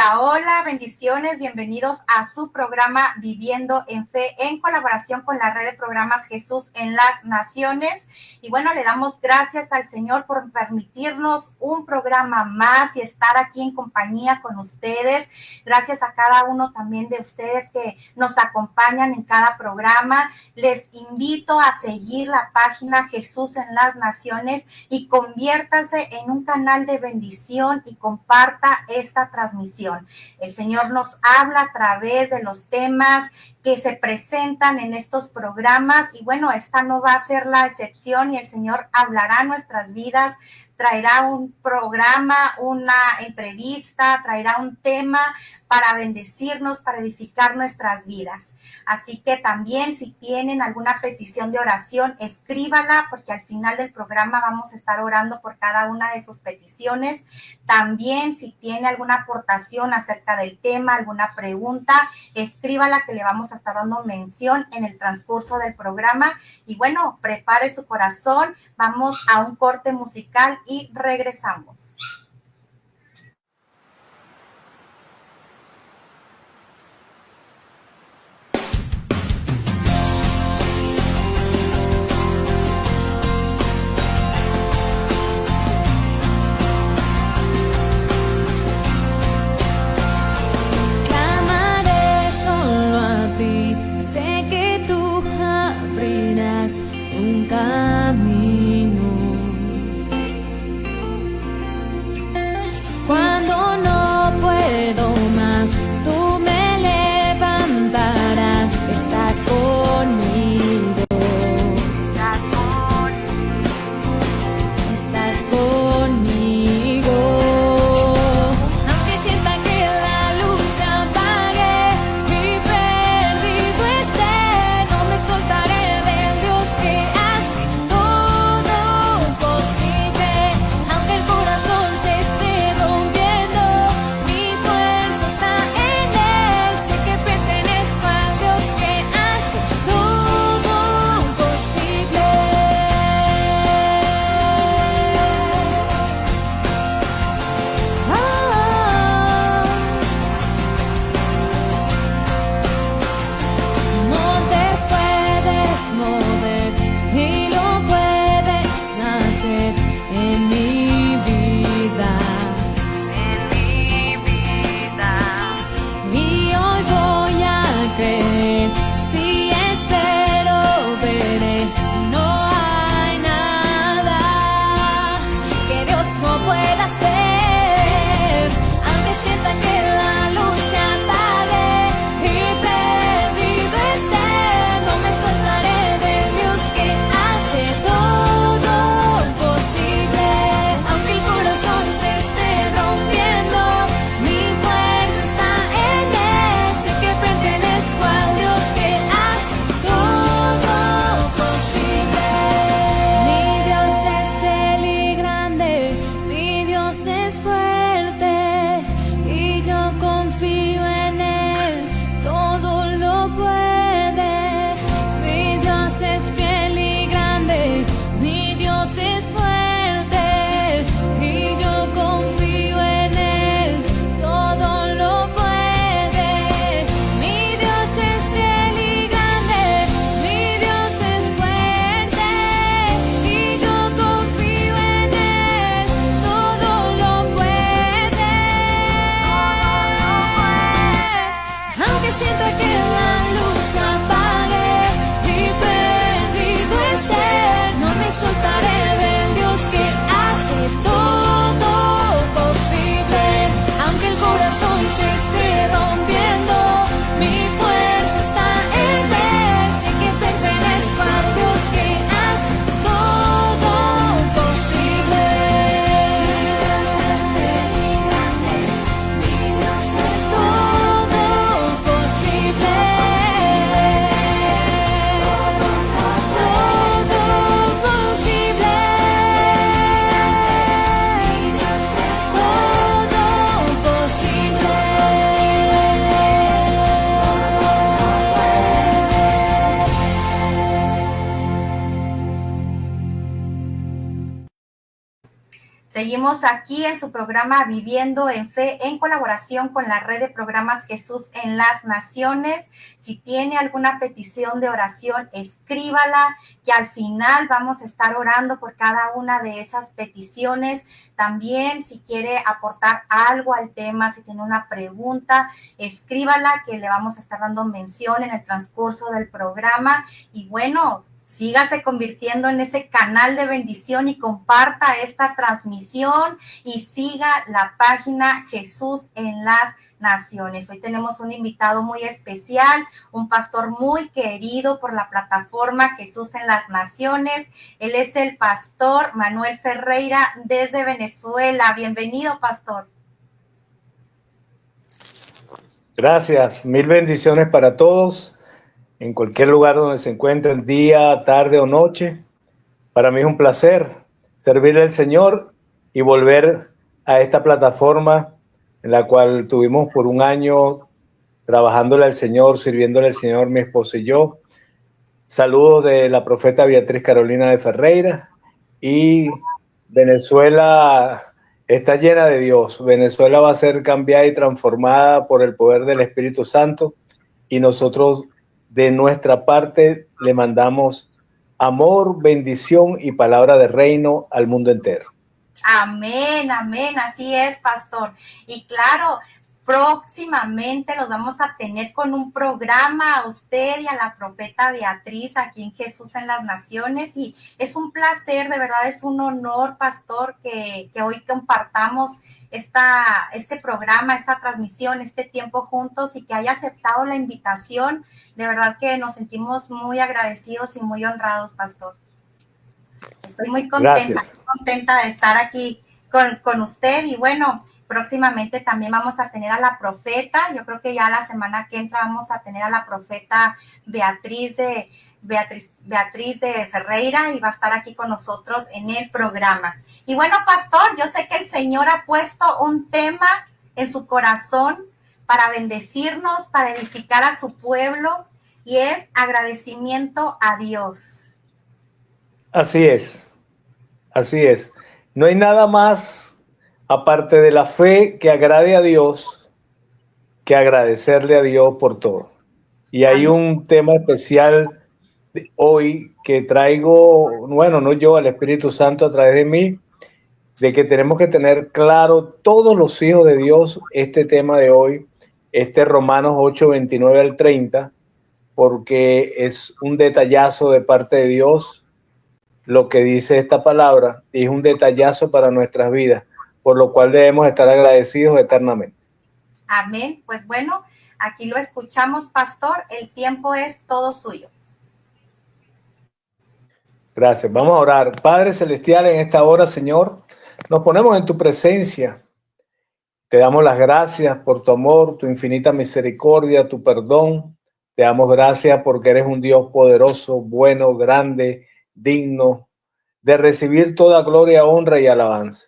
Hola, hola, bendiciones, bienvenidos a su programa Viviendo en Fe en colaboración con la red de programas Jesús en las Naciones. Y bueno, le damos gracias al Señor por permitirnos un programa más y estar aquí en compañía con ustedes. Gracias a cada uno también de ustedes que nos acompañan en cada programa. Les invito a seguir la página Jesús en las Naciones y conviértase en un canal de bendición y comparta esta transmisión. El Señor nos habla a través de los temas que se presentan en estos programas y bueno, esta no va a ser la excepción y el Señor hablará a nuestras vidas, traerá un programa, una entrevista, traerá un tema para bendecirnos, para edificar nuestras vidas. Así que también si tienen alguna petición de oración, escríbala porque al final del programa vamos a estar orando por cada una de sus peticiones. También si tiene alguna aportación acerca del tema, alguna pregunta, escríbala que le vamos a estar dando mención en el transcurso del programa. Y bueno, prepare su corazón, vamos a un corte musical y regresamos. Clamaré solo a ti, sé que tú abrirás un camino. Seguimos aquí en su programa Viviendo en Fe, en colaboración con la red de programas Jesús en las Naciones. Si tiene alguna petición de oración, escríbala, que al final vamos a estar orando por cada una de esas peticiones. También, si quiere aportar algo al tema, si tiene una pregunta, escríbala, que le vamos a estar dando mención en el transcurso del programa. Y bueno, sígase convirtiendo en ese canal de bendición y comparta esta transmisión y siga la página Jesús en las Naciones. Hoy tenemos un invitado muy especial, un pastor muy querido por la plataforma Jesús en las Naciones. Él es el pastor Manuel Ferreira desde Venezuela. Bienvenido, pastor. Gracias, mil bendiciones para todos. En cualquier lugar donde se encuentren, día, tarde o noche. Para mí es un placer servirle al Señor y volver a esta plataforma en la cual tuvimos por un año trabajándole al Señor, sirviéndole al Señor, mi esposo y yo. Saludos de la profeta Beatriz Carolina de Ferreira. Y Venezuela está llena de Dios. Venezuela va a ser cambiada y transformada por el poder del Espíritu Santo, y nosotros de nuestra parte le mandamos amor, bendición y palabra de reino al mundo entero. Amén, amén, así es, pastor. Y claro, próximamente los vamos a tener con un programa a usted y a la profeta Beatriz aquí en Jesús en las Naciones. Y es un placer, de verdad es un honor, pastor, que hoy compartamos este programa, esta transmisión, este tiempo juntos, y que haya aceptado la invitación. De verdad que nos sentimos muy agradecidos y muy honrados, pastor. Estoy muy contenta de estar aquí con usted. Y bueno, próximamente también vamos a tener a la profeta. Yo creo que ya la semana que entra vamos a tener a la profeta Beatriz de Ferreira, y va a estar aquí con nosotros en el programa. Y bueno, pastor, yo sé que el Señor ha puesto un tema en su corazón para bendecirnos, para edificar a su pueblo, y es agradecimiento a Dios. Así es, así es. No hay nada más, aparte de la fe, que agrade a Dios, que agradecerle a Dios por todo. Y hay un tema especial hoy que traigo, bueno, no yo, al Espíritu Santo a través de mí, de que tenemos que tener claro todos los hijos de Dios este tema de hoy, Romanos 8, 29 al 30, porque es un detallazo de parte de Dios lo que dice esta palabra, y es un detallazo para nuestras vidas, por lo cual debemos estar agradecidos eternamente. Amén. Pues bueno, aquí lo escuchamos, pastor. El tiempo es todo suyo. Gracias. Vamos a orar. Padre Celestial, en esta hora, Señor, nos ponemos en tu presencia. Te damos las gracias por tu amor, tu infinita misericordia, tu perdón. Te damos gracias porque eres un Dios poderoso, bueno, grande, digno de recibir toda gloria, honra y alabanza.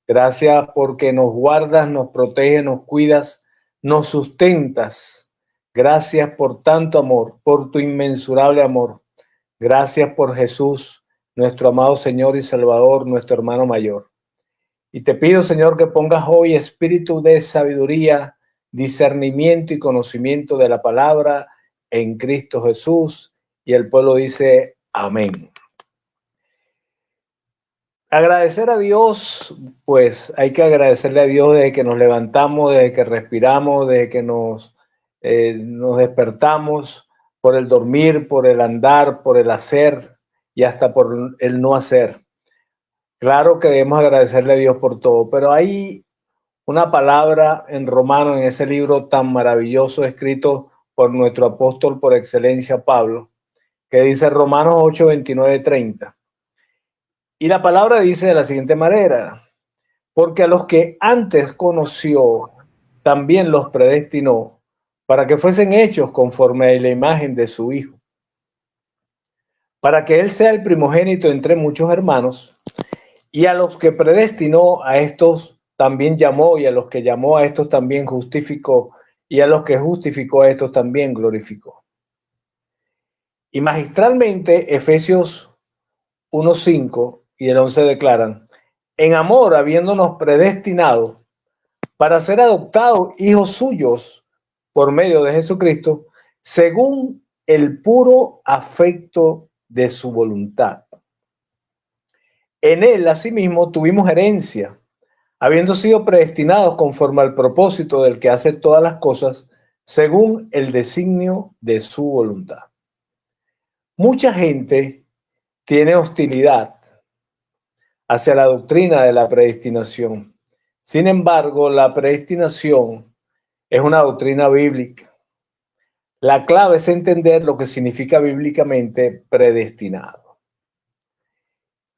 Gracias porque nos guardas, nos proteges, nos cuidas, nos sustentas. Gracias por tanto amor, por tu inmensurable amor. Gracias por Jesús, nuestro amado Señor y Salvador, nuestro hermano mayor. Y te pido, Señor, que pongas hoy espíritu de sabiduría, discernimiento y conocimiento de la palabra en Cristo Jesús. Y el pueblo dice amén. Agradecer a Dios, pues hay que agradecerle a Dios desde que nos levantamos, desde que respiramos, desde que nos despertamos, por el dormir, por el andar, por el hacer y hasta por el no hacer. Claro que debemos agradecerle a Dios por todo, pero hay una palabra en Romanos, en ese libro tan maravilloso escrito por nuestro apóstol por excelencia, Pablo, que dice Romanos 8, 29, 30. Y la palabra dice de la siguiente manera: porque a los que antes conoció, también los predestinó para que fuesen hechos conforme a la imagen de su Hijo, para que Él sea el primogénito entre muchos hermanos. Y a los que predestinó, a estos también llamó, y a los que llamó, a estos también justificó, y a los que justificó, a estos también glorificó. Y magistralmente, Efesios 1:5 y el 11 declaran: en amor habiéndonos predestinado para ser adoptados hijos suyos por medio de Jesucristo, según el puro afecto de su voluntad. En él, asimismo, tuvimos herencia, habiendo sido predestinados conforme al propósito del que hace todas las cosas, según el designio de su voluntad. Mucha gente tiene hostilidad hacia la doctrina de la predestinación. Sin embargo, la predestinación es una doctrina bíblica. La clave es entender lo que significa bíblicamente predestinado.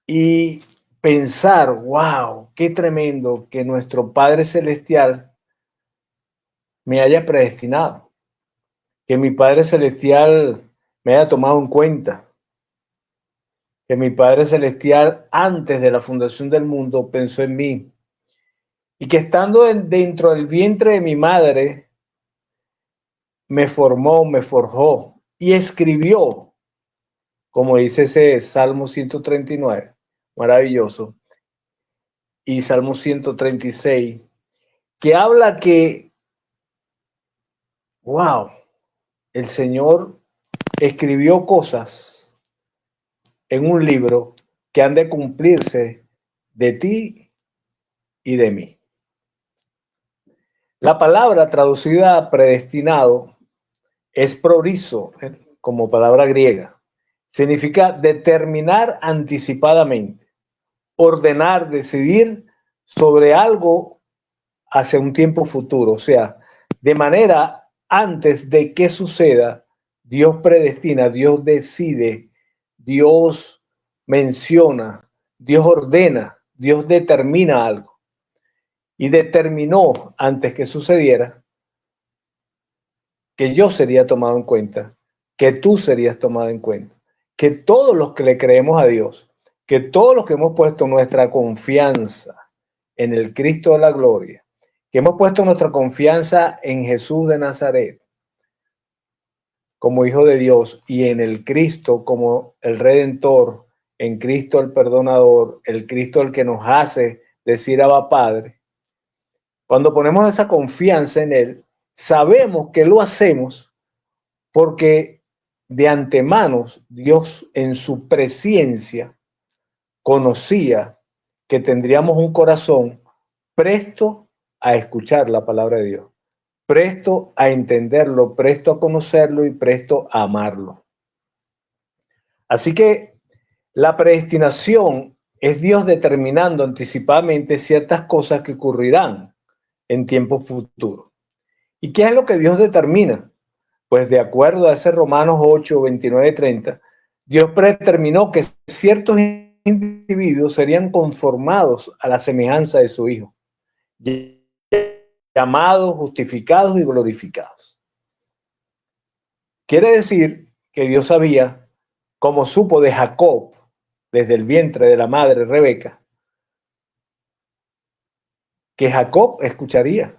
Y pensar, wow, qué tremendo que nuestro Padre Celestial me haya predestinado. Que mi Padre Celestial me haya tomado en cuenta. Que mi Padre Celestial, antes de la fundación del mundo, pensó en mí. Y que estando dentro del vientre de mi madre, me formó, me forjó y escribió, como dice ese Salmo 139, maravilloso, y Salmo 136, que habla que, wow, el Señor escribió cosas en un libro que han de cumplirse de ti y de mí. La palabra traducida a predestinado es prorizo, como palabra griega. Significa determinar anticipadamente, ordenar, decidir sobre algo hacia un tiempo futuro. O sea, de manera antes de que suceda, Dios predestina, Dios decide, Dios menciona, Dios ordena, Dios determina algo. Y determinó antes que sucediera que yo sería tomado en cuenta, que tú serías tomado en cuenta, que todos los que le creemos a Dios, que todos los que hemos puesto nuestra confianza en el Cristo de la gloria, que hemos puesto nuestra confianza en Jesús de Nazaret como Hijo de Dios y en el Cristo como el Redentor, en Cristo el Perdonador, el Cristo el que nos hace decir Abba Padre. Cuando ponemos esa confianza en Él, sabemos que lo hacemos porque de antemano Dios en su presciencia conocía que tendríamos un corazón presto a escuchar la palabra de Dios, presto a entenderlo, presto a conocerlo y presto a amarlo. Así que la predestinación es Dios determinando anticipadamente ciertas cosas que ocurrirán en tiempos futuros. ¿Y qué es lo que Dios determina? Pues de acuerdo a ese Romanos 8, 29, 30, Dios predeterminó que ciertos individuos serían conformados a la semejanza de su Hijo, llamados, justificados y glorificados. Quiere decir que Dios sabía, como supo de Jacob, desde el vientre de la madre Rebeca, que Jacob escucharía,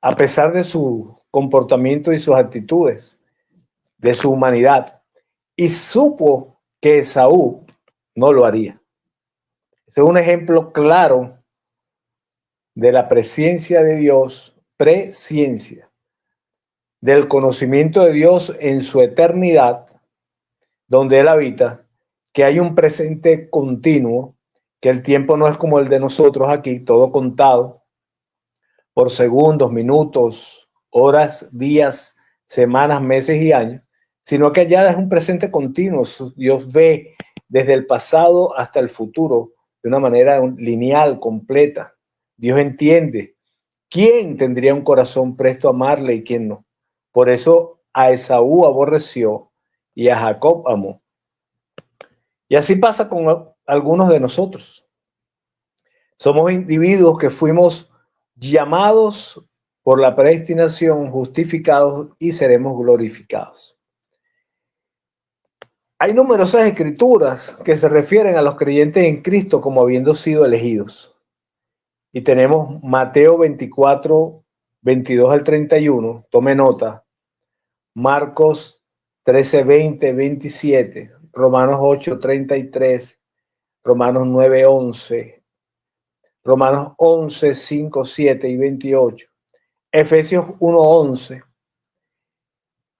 a pesar de su comportamiento y sus actitudes, de su humanidad, y supo que Esaú no lo haría. Ese es un ejemplo claro de la presencia de Dios, presciencia, del conocimiento de Dios en su eternidad, donde Él habita, que hay un presente continuo, que el tiempo no es como el de nosotros aquí, todo contado por segundos, minutos, horas, días, semanas, meses y años, sino que allá es un presente continuo. Dios ve desde el pasado hasta el futuro de una manera lineal, completa. Dios entiende quién tendría un corazón presto a amarle y quién no. Por eso a Esaú aborreció y a Jacob amó. Y así pasa con algunos de nosotros. Somos individuos que fuimos llamados por la predestinación, justificados y seremos glorificados. Hay numerosas escrituras que se refieren a los creyentes en Cristo como habiendo sido elegidos. Y tenemos Mateo 24, 22 al 31, tome nota, Marcos 13, 20, 27, Romanos 8, 33, Romanos 9, 11, Romanos 11, 5, 7 y 28, Efesios 1, 11,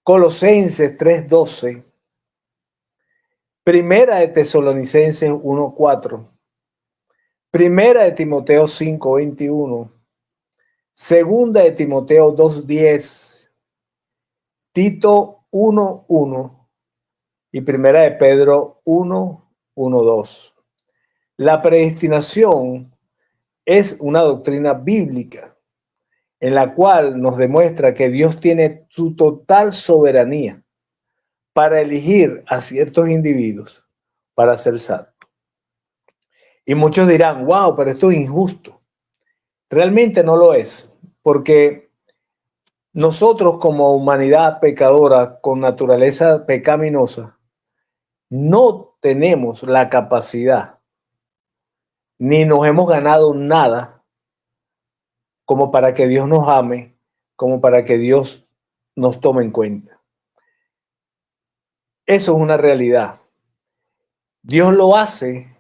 Colosenses 3, 12, Primera de Tesalonicenses 1, 4, Primera de Timoteo 5, 21, Segunda de Timoteo 2, 10, Tito 1, 1 y Primera de Pedro 1, 1, 2. La predestinación es una doctrina bíblica en la cual nos demuestra que Dios tiene su total soberanía para elegir a ciertos individuos para ser salvos. Y muchos dirán, wow, pero esto es injusto. Realmente no lo es, porque nosotros como humanidad pecadora con naturaleza pecaminosa, no tenemos la capacidad, ni nos hemos ganado nada como para que Dios nos ame, como para que Dios nos tome en cuenta. Eso es una realidad. Dios lo hace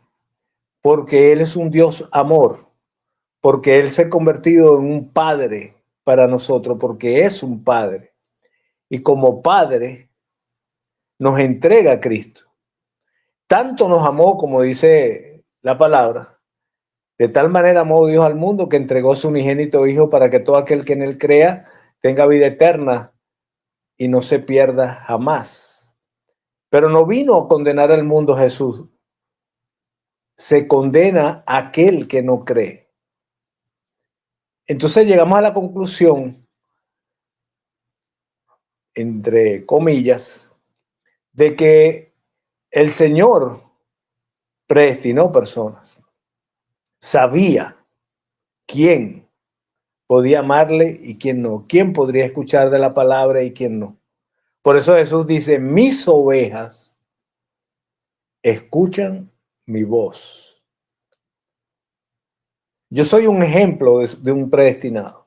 porque Él es un Dios amor, porque Él se ha convertido en un padre para nosotros, porque es un padre. Y como padre nos entrega a Cristo. Tanto nos amó, como dice la palabra, de tal manera amó Dios al mundo que entregó su unigénito Hijo para que todo aquel que en Él crea tenga vida eterna y no se pierda jamás. Pero no vino a condenar al mundo Jesús. Se condena a aquel que no cree. Entonces llegamos a la conclusión, entre comillas, de que el Señor predestinó personas. Sabía quién podía amarle y quién no. Quién podría escuchar de la palabra y quién no. Por eso Jesús dice, mis ovejas escuchan mi voz. Yo soy un ejemplo de un predestinado.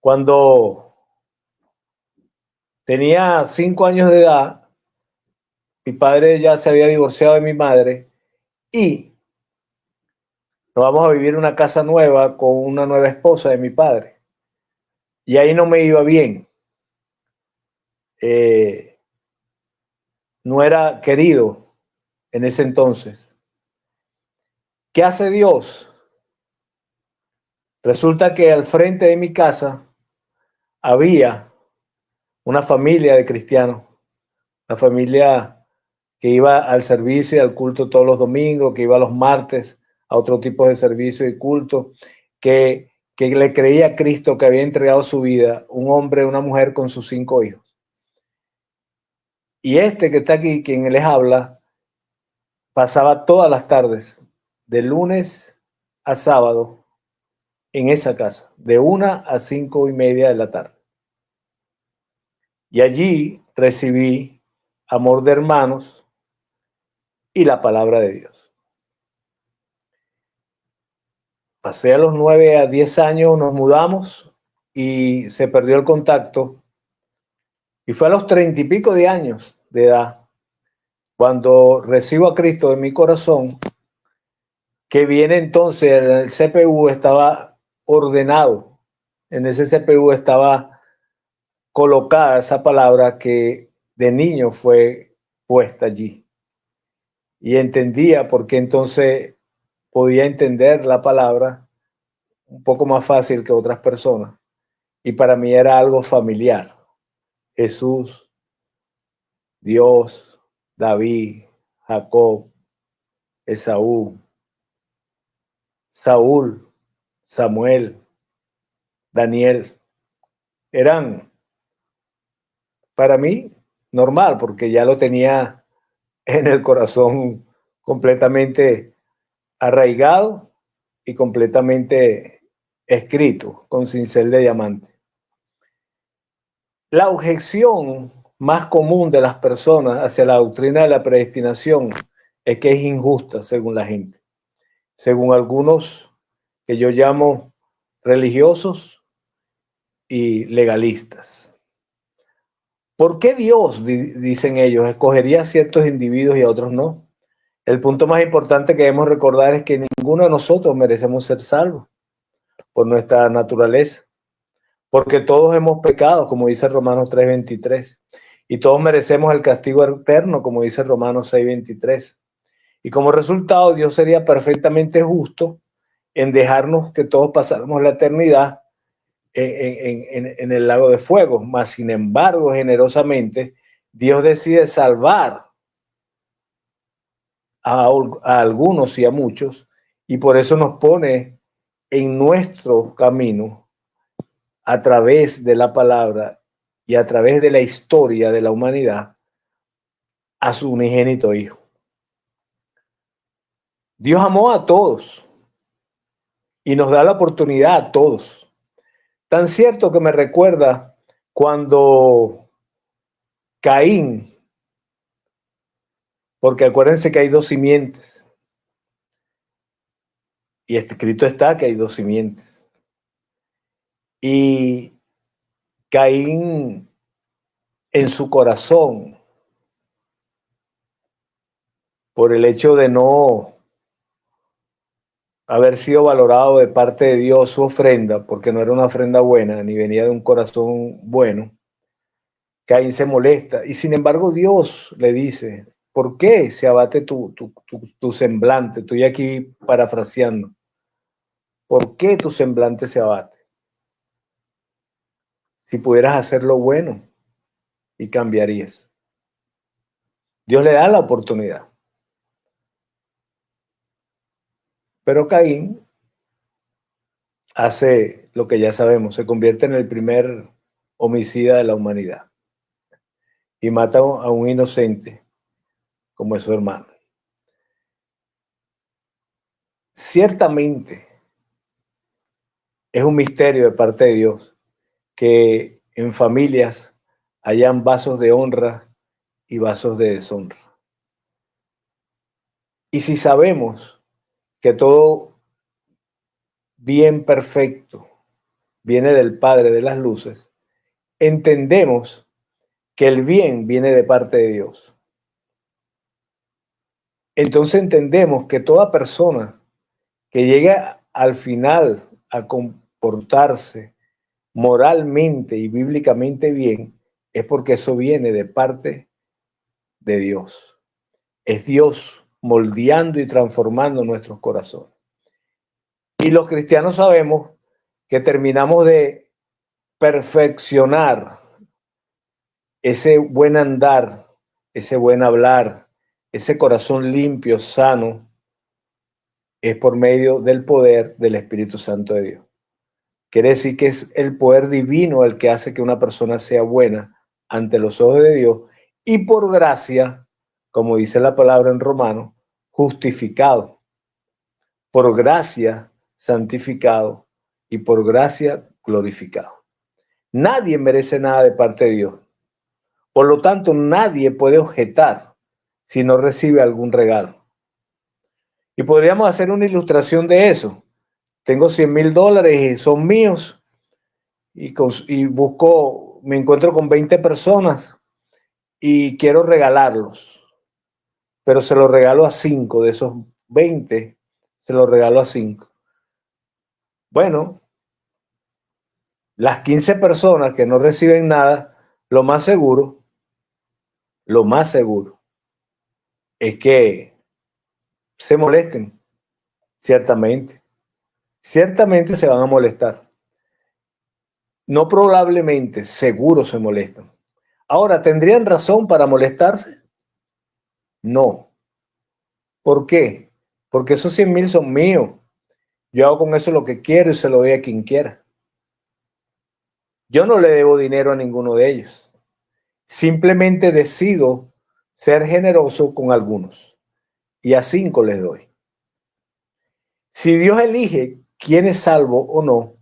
Cuando tenía 5 años de edad, mi padre ya se había divorciado de mi madre y nos vamos a vivir en una casa nueva con una nueva esposa de mi padre. Y ahí no me iba bien. No era querido en ese entonces. ¿Qué hace Dios? Resulta que al frente de mi casa había una familia de cristianos, una familia que iba al servicio y al culto todos los domingos, que iba los martes a otro tipo de servicio y culto, que le creía a Cristo, que había entregado su vida, un hombre, una mujer con sus 5 hijos. Y este que está aquí, quien les habla, pasaba todas las tardes, de lunes a sábado, en esa casa, de 1 a 5:30 de la tarde. Y allí recibí amor de hermanos y la palabra de Dios. Pasé a los 9 a 10 años, nos mudamos y se perdió el contacto. Y fue a los 30 y pico de años de edad, cuando recibo a Cristo en mi corazón, que viene entonces, el CPU estaba ordenado, en ese CPU estaba colocada esa palabra que de niño fue puesta allí. Y entendía por qué entonces podía entender la palabra un poco más fácil que otras personas. Y para mí era algo familiar. Jesús, Dios, David, Jacob, Esaú, Saúl, Samuel, Daniel, eran para mí normal, porque ya lo tenía en el corazón completamente arraigado y completamente escrito con cincel de diamante. La objeción más común de las personas hacia la doctrina de la predestinación es que es injusta según la gente. Según algunos que yo llamo religiosos y legalistas. ¿Por qué Dios, dicen ellos, escogería a ciertos individuos y a otros no? El punto más importante que debemos recordar es que ninguno de nosotros merecemos ser salvos por nuestra naturaleza, porque todos hemos pecado, como dice Romanos 3:23, y todos merecemos el castigo eterno, como dice Romanos 6:23. Y como resultado, Dios sería perfectamente justo en dejarnos que todos pasáramos la eternidad en el lago de fuego. Mas, sin embargo, generosamente, Dios decide salvar a algunos y a muchos, y por eso nos pone en nuestro camino a través de la palabra y a través de la historia de la humanidad a su unigénito Hijo. Dios amó a todos y nos da la oportunidad a todos. Tan cierto que me recuerda cuando Caín, porque acuérdense que hay dos simientes, y escrito está que hay dos simientes. Y Caín, en su corazón, por el hecho de no haber sido valorado de parte de Dios su ofrenda, porque no era una ofrenda buena, ni venía de un corazón bueno, Caín se molesta. Y sin embargo Dios le dice, ¿por qué se abate tu semblante? Estoy aquí parafraseando. ¿Por qué tu semblante se abate? Si pudieras hacer lo bueno y cambiarías. Dios le da la oportunidad. Pero Caín hace lo que ya sabemos, se convierte en el primer homicida de la humanidad y mata a un inocente como es su hermano. Ciertamente es un misterio de parte de Dios que en familias hayan vasos de honra y vasos de deshonra. Y si sabemos que todo bien perfecto viene del Padre de las luces, entendemos que el bien viene de parte de Dios. Entonces entendemos que toda persona que llegue al final a comportarse moralmente y bíblicamente bien, es porque eso viene de parte de Dios. Es Dios moldeando y transformando nuestros corazones. Y los cristianos sabemos que terminamos de perfeccionar ese buen andar, ese buen hablar, ese corazón limpio, sano, es por medio del poder del Espíritu Santo de Dios. Quiere decir que es el poder divino el que hace que una persona sea buena ante los ojos de Dios y por gracia, como dice la palabra en Romanos, justificado. Por gracia, santificado y por gracia, glorificado. Nadie merece nada de parte de Dios. Por lo tanto, nadie puede objetar si no recibe algún regalo. Y podríamos hacer una ilustración de eso. Tengo $100,000 y son míos y busco, me encuentro con 20 personas y quiero regalarlos, pero se los regalo a 5 de esos 20, se los regalo a 5. Bueno, las 15 personas que no reciben nada, lo más seguro es que se molesten, ciertamente se van a molestar. No probablemente, seguro se molestan. Ahora, ¿tendrían razón para molestarse? No. ¿Por qué? Porque esos 100,000 son míos. Yo hago con eso lo que quiero y se lo doy a quien quiera. Yo no le debo dinero a ninguno de ellos. Simplemente decido ser generoso con algunos y a 5 les doy. Si Dios elige quién es salvo o no,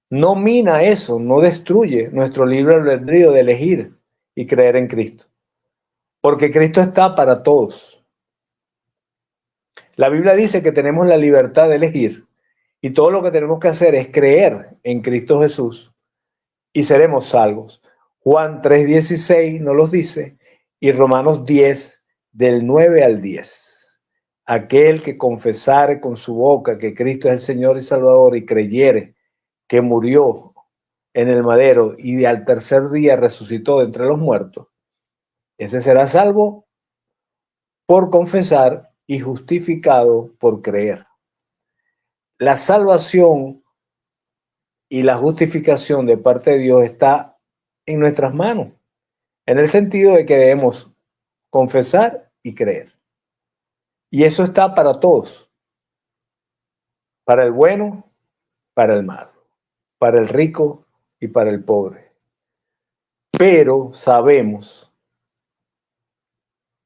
no mina eso, no destruye nuestro libre albedrío de elegir y creer en Cristo. Porque Cristo está para todos. La Biblia dice que tenemos la libertad de elegir y todo lo que tenemos que hacer es creer en Cristo Jesús y seremos salvos. Juan 3:16 nos los dice y Romanos 10, del 9 al 10. Aquel que confesare con su boca que Cristo es el Señor y Salvador y creyere que murió en el madero y al tercer día resucitó de entre los muertos, ese será salvo por confesar y justificado por creer. La salvación y la justificación de parte de Dios está en nuestras manos, en el sentido de que debemos confesar y creer. Y eso está para todos, para el bueno, para el malo, para el rico y para el pobre. Pero sabemos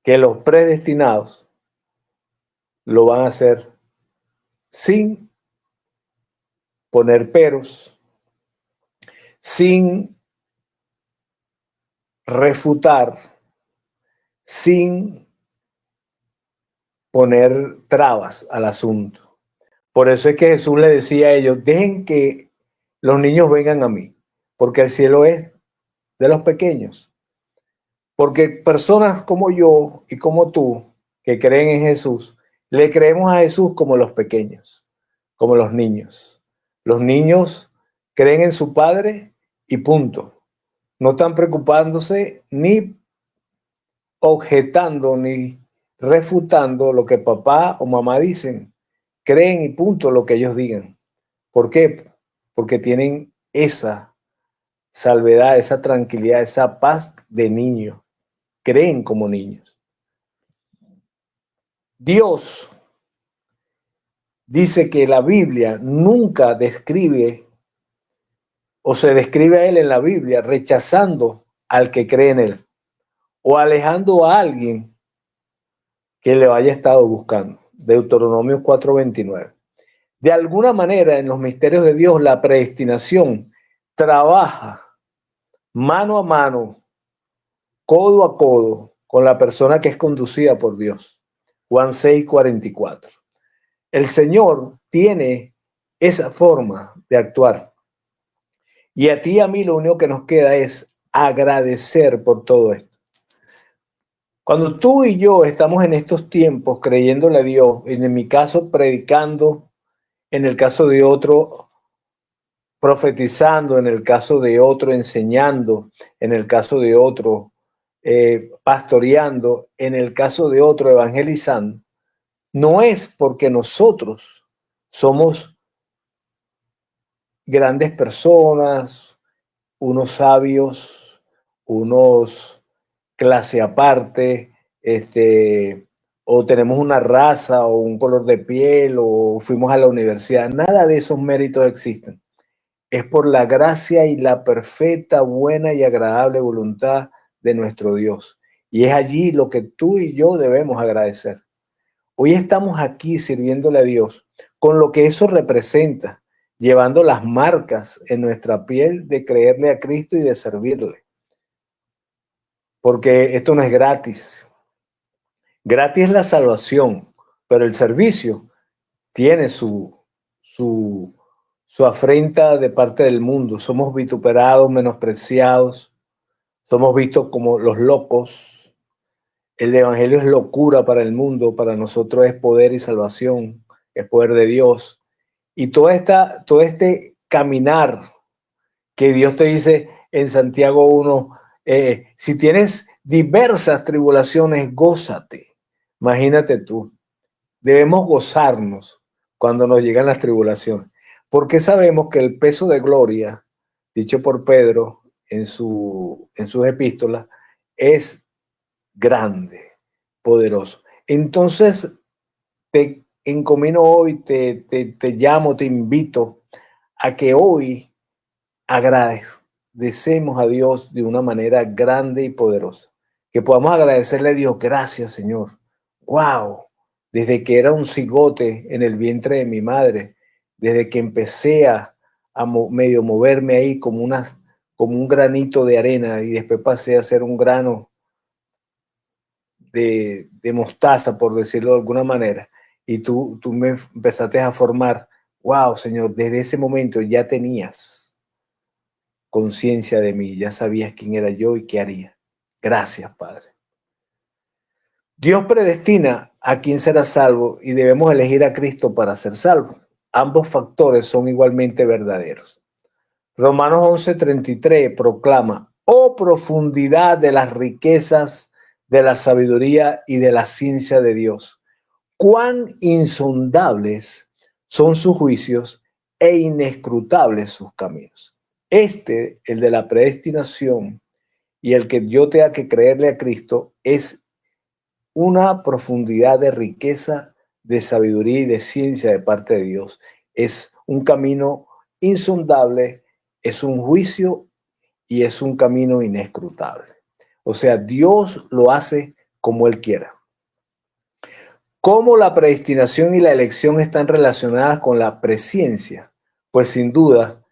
que los predestinados lo van a hacer sin poner peros, sin refutar, sin poner trabas al asunto. Por eso es que Jesús le decía a ellos, dejen que los niños vengan a mí, porque el cielo es de los pequeños. Porque personas como yo y como tú, que creen en Jesús, le creemos a Jesús como los pequeños, como los niños. Los niños creen en su padre y punto. No están preocupándose ni objetando ni refutando lo que papá o mamá dicen. Creen y punto lo que ellos digan. ¿Por qué? Porque tienen esa salvedad, esa tranquilidad, esa paz de niño. Creen como niños. Dios dice que la Biblia nunca describe o se describe a él en la Biblia rechazando al que cree en él o alejando a alguien que le haya estado buscando. Deuteronomio 4:29. De alguna manera, en los misterios de Dios, la predestinación trabaja mano a mano, codo a codo, con la persona que es conducida por Dios. Juan 6:44. El Señor tiene esa forma de actuar. Y a ti y a mí lo único que nos queda es agradecer por todo esto. Cuando tú y yo estamos en estos tiempos creyéndole a Dios, en mi caso predicando, en el caso de otro profetizando, en el caso de otro enseñando, en el caso de otro pastoreando, en el caso de otro evangelizando, no es porque nosotros somos grandes personas, unos sabios, unos clase aparte, o tenemos una raza o un color de piel o fuimos a la universidad. Nada de esos méritos existen. Es por la gracia y la perfecta, buena y agradable voluntad de nuestro Dios. Y es allí lo que tú y yo debemos agradecer. Hoy estamos aquí sirviéndole a Dios con lo que eso representa, llevando las marcas en nuestra piel de creerle a Cristo y de servirle. Porque esto no es gratis. Gratis es la salvación, pero el servicio tiene su afrenta de parte del mundo. Somos vituperados, menospreciados, somos vistos como los locos. El evangelio es locura para el mundo, para nosotros es poder y salvación, es poder de Dios. Y todo este caminar que Dios te dice en Santiago 1, si tienes diversas tribulaciones, gózate. Imagínate tú, debemos gozarnos cuando nos llegan las tribulaciones, porque sabemos que el peso de gloria, dicho por Pedro en sus epístolas, es grande, poderoso. Entonces, te encomino hoy, te llamo, te invito a que hoy agradecemos a Dios de una manera grande y poderosa. Que podamos agradecerle a Dios, gracias Señor. ¡Wow! Desde que era un cigote en el vientre de mi madre, desde que empecé a medio moverme ahí como un granito de arena y después pasé a ser un grano de mostaza, por decirlo de alguna manera, y tú me empezaste a formar. ¡Wow, Señor! Desde ese momento ya tenías conciencia de mí, ya sabías quién era yo y qué haría. Gracias, Padre. Dios predestina a quién será salvo y debemos elegir a Cristo para ser salvo. Ambos factores son igualmente verdaderos. Romanos 11:33 proclama: oh profundidad de las riquezas, de la sabiduría y de la ciencia de Dios. Cuán insondables son sus juicios e inescrutables sus caminos. El de la predestinación y el que yo tenga que creerle a Cristo, es una profundidad de riqueza, de sabiduría y de ciencia de parte de Dios. Es un camino insondable, es un juicio y es un camino inescrutable. O sea, Dios lo hace como Él quiera. ¿Cómo la predestinación y la elección están relacionadas con la presciencia? Pues sin duda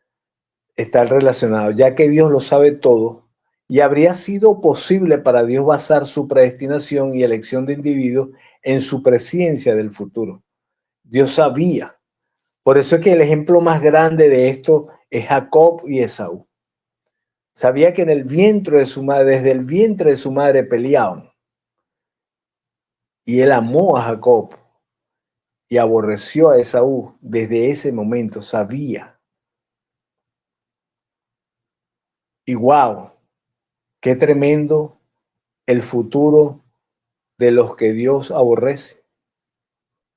están relacionados, ya que Dios lo sabe todo. Y habría sido posible para Dios basar su predestinación y elección de individuos en su presciencia del futuro. Dios sabía. Por eso es que el ejemplo más grande de esto es Jacob y Esaú. Sabía que en el vientre de su madre, desde el vientre de su madre peleaban. Y él amó a Jacob y aborreció a Esaú. Desde ese momento sabía. Y wow, qué tremendo el futuro de los que Dios aborrece.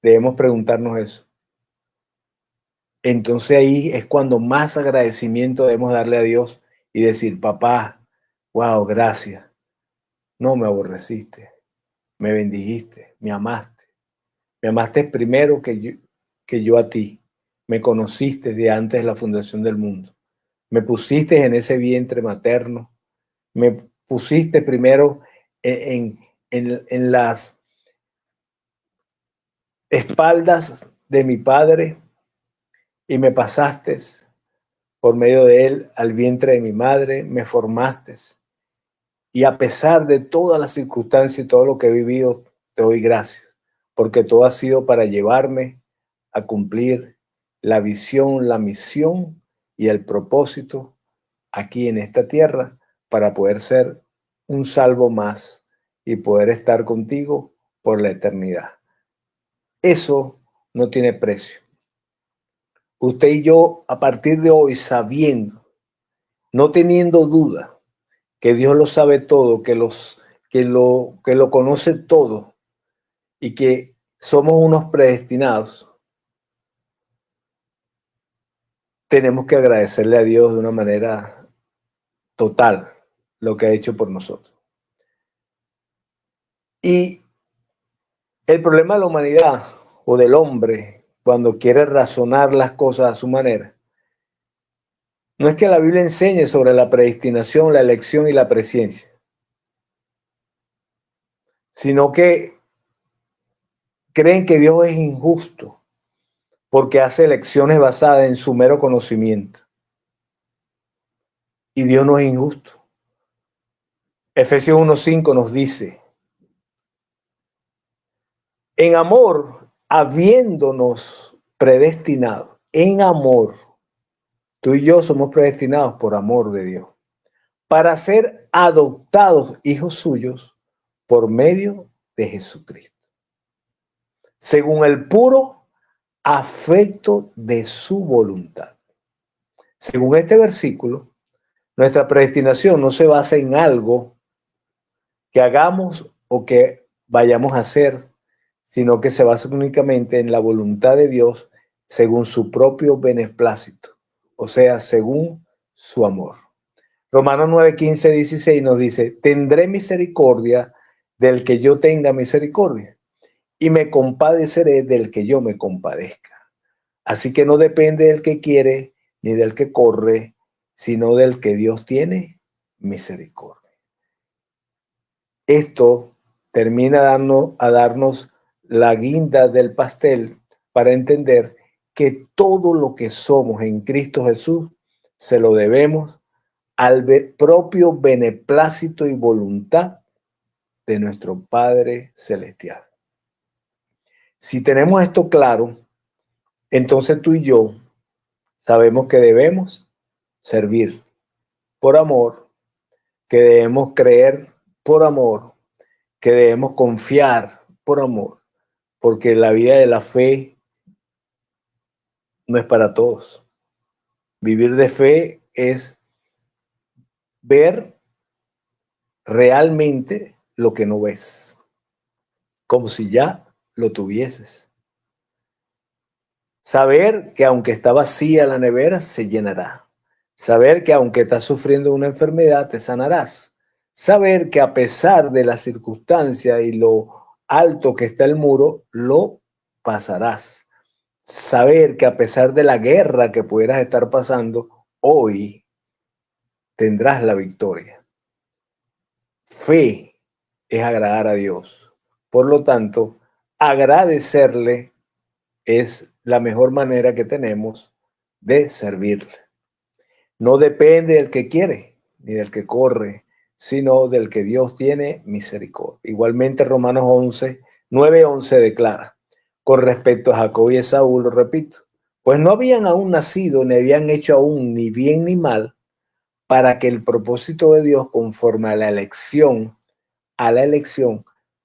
Debemos preguntarnos eso. Entonces ahí es cuando más agradecimiento debemos darle a Dios y decir: papá, wow, gracias. No me aborreciste, me bendijiste, me amaste. Me amaste primero que yo a ti. Me conociste de antes de la fundación del mundo. Me pusiste en ese vientre materno. Me pusiste primero en las espaldas de mi padre y me pasaste por medio de él al vientre de mi madre, me formaste. Y a pesar de todas las circunstancias y todo lo que he vivido, te doy gracias, porque todo ha sido para llevarme a cumplir la visión, la misión y el propósito aquí en esta tierra, para poder ser un salvo más y poder estar contigo por la eternidad. Eso no tiene precio. Usted y yo, a partir de hoy, sabiendo, no teniendo duda, que Dios lo sabe todo, que lo conoce todo y que somos unos predestinados, tenemos que agradecerle a Dios de una manera total lo que ha hecho por nosotros. Y el problema de la humanidad o del hombre, cuando quiere razonar las cosas a su manera, no es que la Biblia enseñe sobre la predestinación, la elección y la presciencia, sino que creen que Dios es injusto porque hace elecciones basadas en su mero conocimiento. Y Dios no es injusto. Efesios 1:5 nos dice: en amor, habiéndonos predestinado, en amor, tú y yo somos predestinados por amor de Dios, para ser adoptados hijos suyos por medio de Jesucristo, según el puro afecto de su voluntad. Según este versículo, nuestra predestinación no se basa en algo que hagamos o que vayamos a hacer, sino que se basa únicamente en la voluntad de Dios según su propio beneplácito, o sea, según su amor. Romanos 9:15-16 nos dice: tendré misericordia del que yo tenga misericordia, y me compadeceré del que yo me compadezca. Así que no depende del que quiere ni del que corre, sino del que Dios tiene misericordia. Esto termina a darnos la guinda del pastel para entender que todo lo que somos en Cristo Jesús se lo debemos al propio beneplácito y voluntad de nuestro Padre Celestial. Si tenemos esto claro, entonces tú y yo sabemos que debemos servir por amor, que debemos creer por amor, que debemos confiar por amor, porque la vida de la fe no es para todos. Vivir de fe es ver realmente lo que no ves, como si ya lo tuvieses. Saber que aunque está vacía la nevera, se llenará. Saber que aunque estás sufriendo una enfermedad, te sanarás. Saber que a pesar de la circunstancia y lo alto que está el muro, lo pasarás. Saber que a pesar de la guerra que pudieras estar pasando, hoy tendrás la victoria. Fe es agradar a Dios. Por lo tanto, agradecerle es la mejor manera que tenemos de servirle. No depende del que quiere ni del que corre, sino del que Dios tiene misericordia. Igualmente Romanos 9:11 declara, con respecto a Jacob y Esaú, lo repito, pues no habían aún nacido, ni habían hecho aún ni bien ni mal, para que el propósito de Dios conforme a la elección,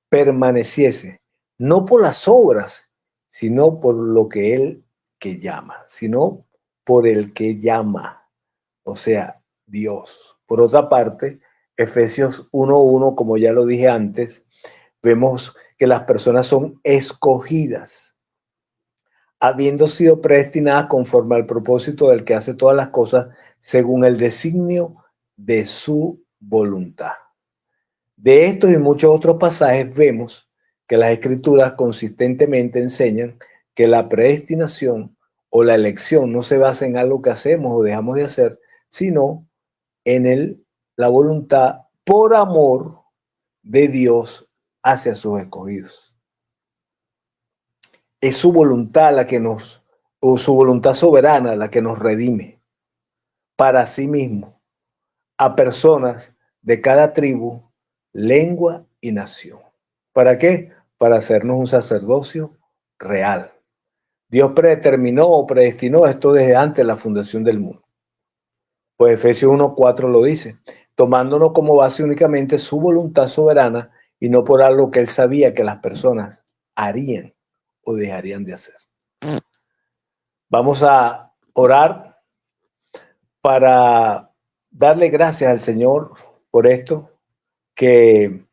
permaneciese, no por las obras, sino por lo que Él que llama, sino por el que llama, o sea, Dios. Por otra parte, Efesios 1:1, como ya lo dije antes, vemos que las personas son escogidas, habiendo sido predestinadas conforme al propósito del que hace todas las cosas según el designio de su voluntad. De estos y muchos otros pasajes vemos que las escrituras consistentemente enseñan que la predestinación o la elección no se basa en algo que hacemos o dejamos de hacer, sino en la voluntad por amor de Dios hacia sus escogidos. Es su voluntad o su voluntad soberana la que nos redime para sí mismo a personas de cada tribu, lengua y nación. ¿Para qué? Para hacernos un sacerdocio real. Dios predeterminó o predestinó esto desde antes de la fundación del mundo. Pues Efesios 1:4 lo dice, tomándonos como base únicamente su voluntad soberana y no por algo que él sabía que las personas harían o dejarían de hacer. Vamos a orar para darle gracias al Señor por esto, que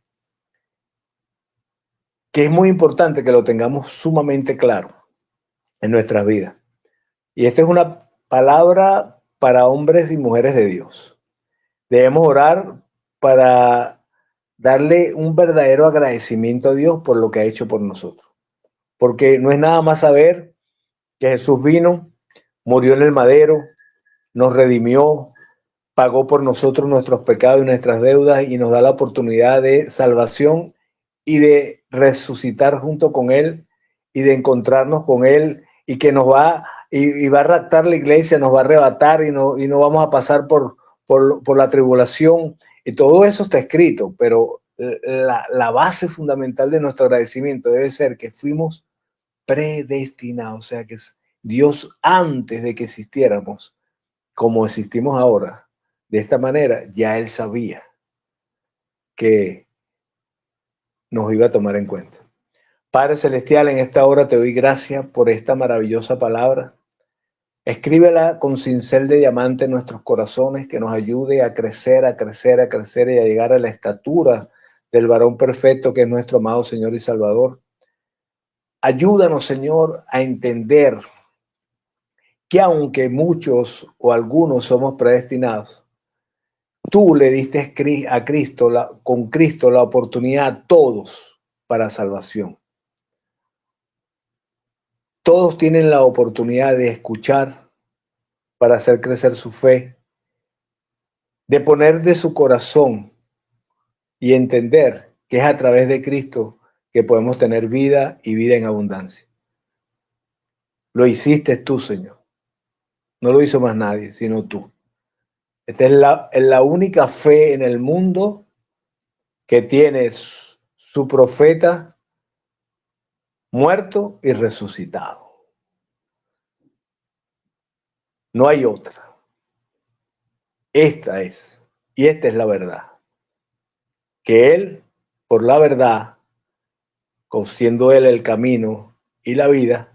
es muy importante que lo tengamos sumamente claro en nuestras vidas. Y esta es una palabra para hombres y mujeres de Dios. Debemos orar para darle un verdadero agradecimiento a Dios por lo que ha hecho por nosotros. Porque no es nada más saber que Jesús vino, murió en el madero, nos redimió, pagó por nosotros nuestros pecados y nuestras deudas y nos da la oportunidad de salvación y de resucitar junto con Él y de encontrarnos con Él y que nos va y va a raptar la iglesia, nos va a arrebatar y no vamos a pasar por la tribulación. Y todo eso está escrito, pero la base fundamental de nuestro agradecimiento debe ser que fuimos predestinados, o sea que Dios antes de que existiéramos, como existimos ahora, de esta manera, ya Él sabía que nos iba a tomar en cuenta. Padre Celestial, en esta hora te doy gracias por esta maravillosa palabra. Escríbela con cincel de diamante en nuestros corazones, que nos ayude a crecer, a crecer, a crecer y a llegar a la estatura del varón perfecto que es nuestro amado Señor y Salvador. Ayúdanos, Señor, a entender que aunque muchos o algunos somos predestinados, tú le diste a Cristo, con Cristo, la oportunidad a todos para salvación. Todos tienen la oportunidad de escuchar para hacer crecer su fe, de poner de su corazón y entender que es a través de Cristo que podemos tener vida y vida en abundancia. Lo hiciste tú, Señor. No lo hizo más nadie, sino tú. Esta es la única fe en el mundo que tiene su profeta muerto y resucitado. No hay otra. Esta es, y esta es la verdad, que Él por la verdad, siendo Él el camino y la vida,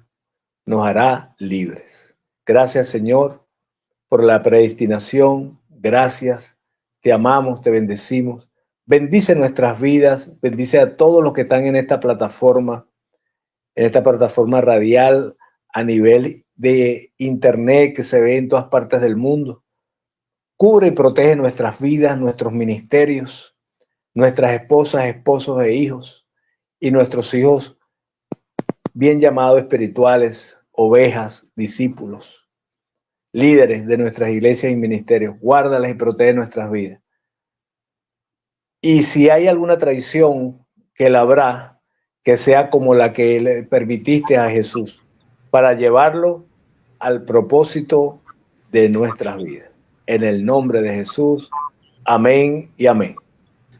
nos hará libres. Gracias, Señor, por la predestinación. Gracias. Te amamos, te bendecimos. Bendice nuestras vidas, bendice a todos los que están en esta plataforma radial a nivel de internet que se ve en todas partes del mundo. Cubre y protege nuestras vidas, nuestros ministerios, nuestras esposas, esposos e hijos, y nuestros hijos bien llamados espirituales, ovejas, discípulos, líderes de nuestras iglesias y ministerios. Guárdalas y protege nuestras vidas. Y si hay alguna traición, que la habrá, que sea como la que le permitiste a Jesús, para llevarlo al propósito de nuestras vidas. En el nombre de Jesús, amén y amén.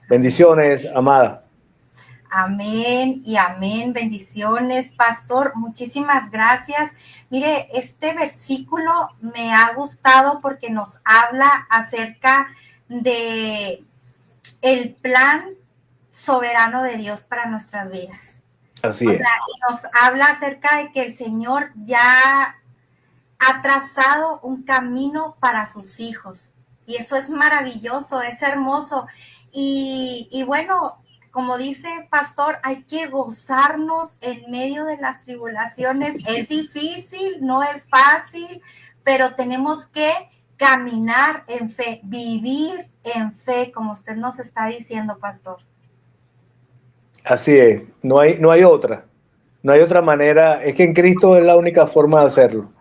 Bendiciones, amada. Amén y amén. Bendiciones, pastor. Muchísimas gracias. Mire, este versículo me ha gustado porque nos habla acerca de el plan soberano de Dios para nuestras vidas. Así es. Nos habla acerca de que el Señor ya ha trazado un camino para sus hijos. Y eso es maravilloso, es hermoso. Y bueno, como dice pastor, hay que gozarnos en medio de las tribulaciones. Es difícil, no es fácil, pero tenemos que caminar en fe, vivir en fe, como usted nos está diciendo, pastor. Así es, no hay otra. No hay otra manera. Es que en Cristo es la única forma de hacerlo.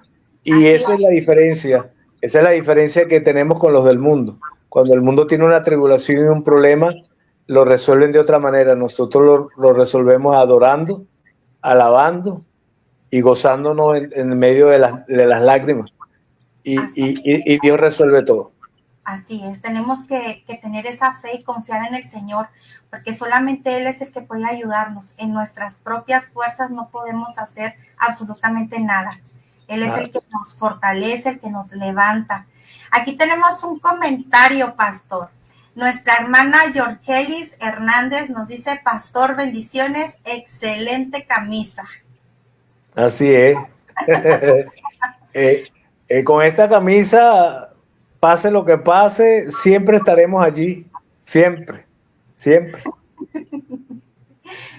Y eso es la diferencia. Esa es la diferencia que tenemos con los del mundo. Cuando el mundo tiene una tribulación y un problema, lo resuelven de otra manera. Nosotros lo resolvemos adorando, alabando y gozándonos en medio de las lágrimas. Y Dios resuelve todo. Así es, tenemos que tener esa fe y confiar en el Señor, porque solamente Él es el que puede ayudarnos. En nuestras propias fuerzas no podemos hacer absolutamente nada. Él es el que nos fortalece, el que nos levanta. Aquí tenemos un comentario, pastor. Nuestra hermana Yorgelis Hernández nos dice: pastor, bendiciones, excelente camisa. Así es. Con esta camisa, pase lo que pase, siempre estaremos allí. Siempre, siempre.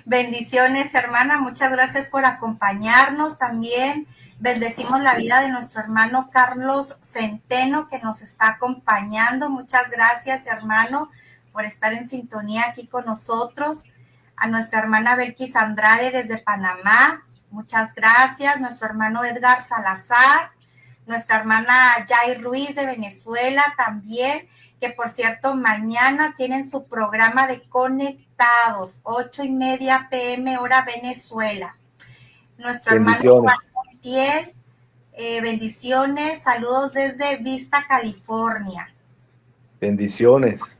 Bendiciones, hermana. Muchas gracias por acompañarnos también. Bendecimos la vida de nuestro hermano Carlos Centeno, que nos está acompañando. Muchas gracias, hermano, por estar en sintonía aquí con nosotros. A nuestra hermana Belkis Andrade desde Panamá. Muchas gracias. Nuestro hermano Edgar Salazar. Nuestra hermana Yay Ruiz de Venezuela también, que por cierto mañana tienen su programa de Conectados, 8:30 p.m. hora Venezuela. Nuestro hermano Juan Montiel, bendiciones, saludos desde Vista, California. Bendiciones.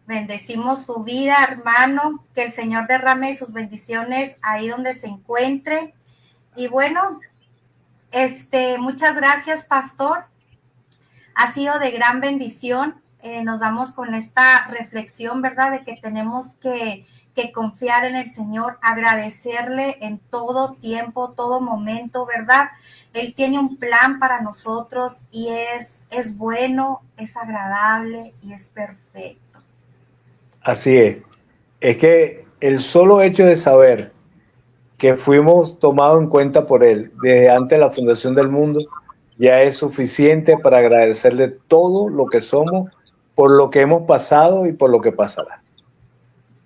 Bendecimos su vida, hermano, que el Señor derrame sus bendiciones ahí donde se encuentre. Y bueno, muchas gracias, pastor. Ha sido de gran bendición. Nos vamos con esta reflexión, ¿verdad? De que tenemos que confiar en el Señor, agradecerle en todo tiempo, todo momento, ¿verdad? Él tiene un plan para nosotros y es bueno, es agradable y es perfecto. Así es. Es que el solo hecho de saber que fuimos tomados en cuenta por Él desde antes de la fundación del mundo ya es suficiente para agradecerle todo lo que somos, por lo que hemos pasado y por lo que pasará.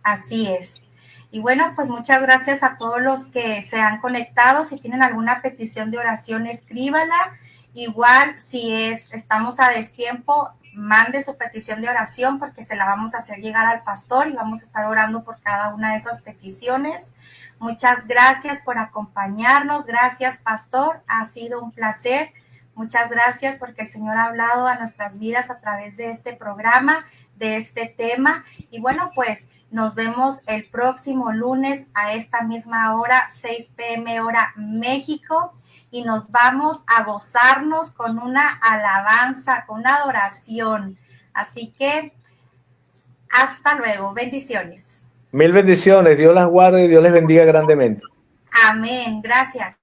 Así es. Y bueno, pues muchas gracias a todos los que se han conectado. Si tienen alguna petición de oración, escríbala. Igual, si estamos a destiempo, mande su petición de oración porque se la vamos a hacer llegar al pastor y vamos a estar orando por cada una de esas peticiones. Muchas gracias por acompañarnos. Gracias, pastor. Ha sido un placer. Muchas gracias porque el Señor ha hablado a nuestras vidas a través de este programa, de este tema. Y bueno, pues nos vemos el próximo lunes a esta misma hora, 6 p.m. hora México. Y nos vamos a gozarnos con una alabanza, con una adoración. Así que hasta luego. Bendiciones. Mil bendiciones. Dios las guarde y Dios les bendiga grandemente. Amén. Gracias.